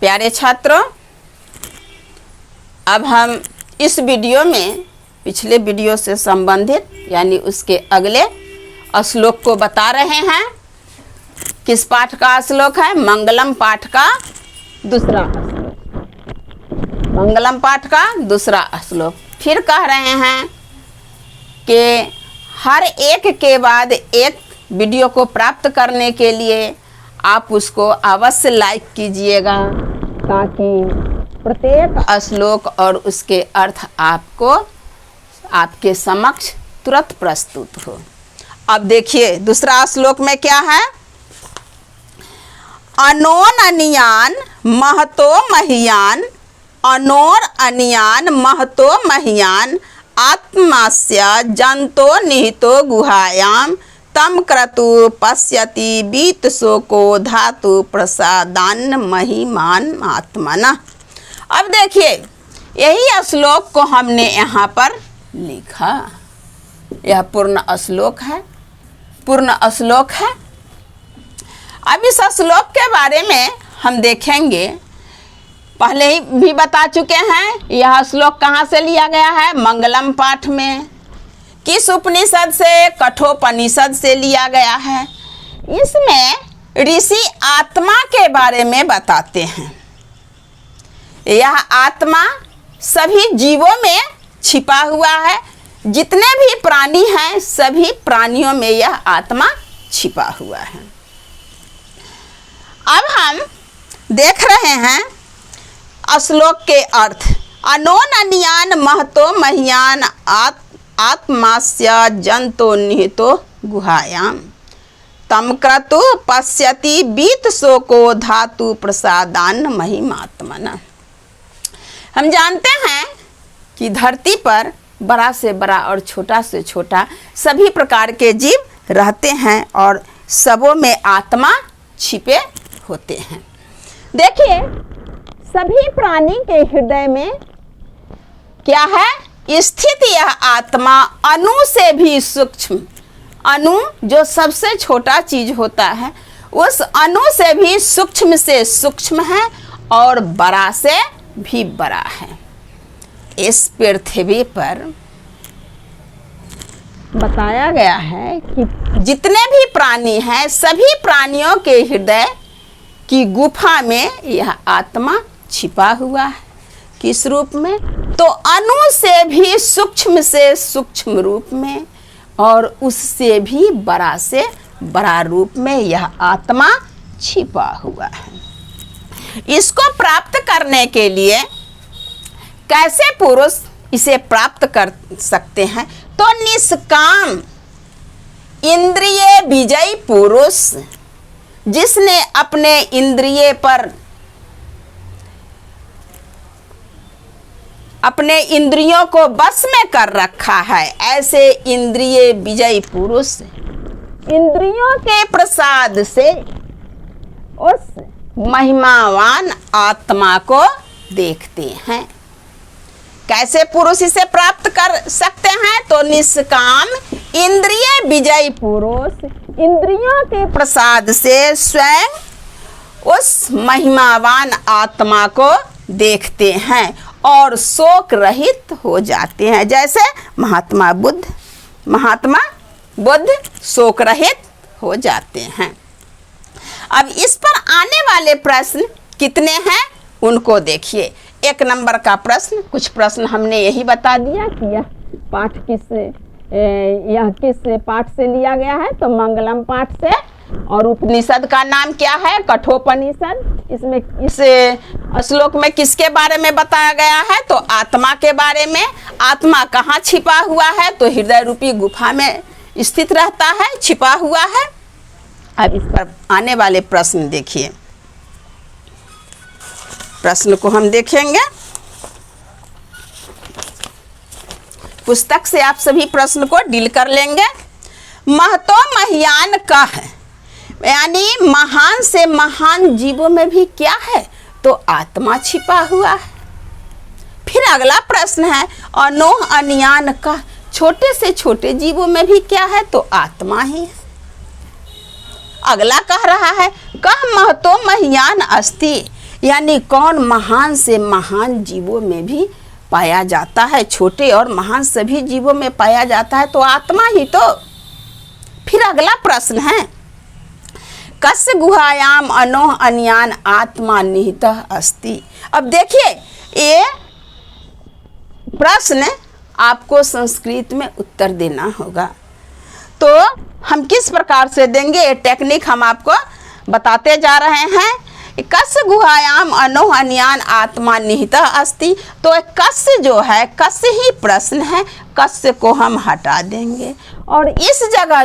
प्यारे छात्रों, अब हम इस वीडियो में पिछले वीडियो से संबंधित यानी उसके अगले श्लोक को बता रहे हैं। किस पाठ का श्लोक है? मंगलम पाठ का दूसरा श्लोक। मंगलम पाठ का दूसरा श्लोक। फिर कह रहे हैं कि हर एक के बाद एक वीडियो को प्राप्त करने के लिए आप उसको अवश्य लाइक कीजिएगा, ताकि प्रत्येक श्लोक और उसके अर्थ आपको आपके समक्ष तुरंत प्रस्तुत हो। अब देखिए दूसरा श्लोक में क्या है? अनोन अनियान महतो मह्यान, अनोर अनियान महतो मह्यान, आत्मास्य जंतो निहितो गुहायाम, तम क्रतु पश्यति बीत शोको धातु प्रसादान महिमान आत्मना। अब देखिए यही श्लोक को हमने यहाँ पर लिखा। यह पूर्ण श्लोक है, पूर्ण श्लोक है। अब इस श्लोक के बारे में हम देखेंगे, पहले ही भी बता चुके हैं। यह श्लोक कहाँ से लिया गया है? मंगलम पाठ में। किस उपनिषद से? कठोपनिषद से लिया गया है। इसमें ऋषि आत्मा के बारे में बताते हैं। यह आत्मा सभी जीवों में छिपा हुआ है। जितने भी प्राणी हैं सभी प्राणियों में यह आत्मा छिपा हुआ है। अब हम देख रहे हैं श्लोक के अर्थ। अनोन अनियान महतो मह्यान आत्मास्य जंतो निहितो गुहायाम, तम क्रतु पश्यति बीत शोको धातु प्रसादान महिमात्मना। हम जानते हैं कि धरती पर बड़ा से बड़ा और छोटा से छोटा सभी प्रकार के जीव रहते हैं और सबों में आत्मा छिपे होते हैं। देखिए सभी प्राणी के हृदय में क्या है स्थित? यह आत्मा अणु से भी सूक्ष्म, अणु जो सबसे छोटा चीज होता है उस अणु से भी सूक्ष्म से सूक्ष्म है और बड़ा से भी बड़ा है। इस पृथ्वी पर बताया गया है कि जितने भी प्राणी हैं सभी प्राणियों के हृदय की गुफा में यह आत्मा छिपा हुआ है। किस रूप में? तो अणु से भी सूक्ष्म से सूक्ष्म रूप में और उससे भी बड़ा से बड़ा रूप में यह आत्मा छिपा हुआ है। इसको प्राप्त करने के लिए कैसे पुरुष इसे प्राप्त कर सकते हैं? तो निष्काम इंद्रिय विजयी पुरुष, जिसने अपने इंद्रिय पर अपने इंद्रियों को बस में कर रखा है, ऐसे इंद्रिय विजयी पुरुष इंद्रियों के प्रसाद से उस महिमावान आत्मा को देखते हैं। कैसे पुरुष इसे प्राप्त कर सकते हैं? तो निष्काम इंद्रिय विजयी पुरुष इंद्रियों के प्रसाद से स्वयं उस महिमावान आत्मा को देखते हैं और शोक रहित हो जाते हैं। जैसे महात्मा बुद्ध शोक रहित हो जाते हैं। अब इस पर आने वाले प्रश्न कितने हैं उनको देखिए। 1 नंबर का प्रश्न, कुछ प्रश्न हमने यही बता दिया कि यह पाठ किस पाठ से लिया गया है? तो मंगलम पाठ से। और उपनिषद का नाम क्या है? कठोपनिषद। इसमें इस श्लोक में किसके बारे में बताया गया है? तो आत्मा के बारे में। आत्मा कहाँ छिपा हुआ है? तो हृदय रूपी गुफा में स्थित रहता है, छिपा हुआ है। अब इस पर आने वाले प्रश्न देखिए। प्रश्न को हम देखेंगे, पुस्तक से आप सभी प्रश्न को डील कर लेंगे। महतो मह्यान का है, यानी महान से महान जीवों में भी क्या है? तो आत्मा छिपा हुआ है। फिर अगला प्रश्न है अनोह अनियान का, छोटे से छोटे जीवों में भी क्या है? तो आत्मा ही है। अगला कह रहा है कह महतो मह्यान अस्ति, यानी कौन महान से महान जीवों में भी पाया जाता है, छोटे और महान सभी जीवों में पाया जाता है, तो आत्मा ही तो। फिर अगला प्रश्न है, कस्य गुहायाम अनोह अन्यान आत्मा निहितः अस्ति। अब देखिए ये प्रश्न आपको संस्कृत में उत्तर देना होगा, तो हम किस प्रकार से देंगे ये टेक्निक हम आपको बताते जा रहे हैं। कस्य गुहायाम अनोह अन्यान आत्मा निहितः अस्ति, तो कस्य जो है, कस्य ही प्रश्न है, कस्य को हम हटा देंगे और इस जगह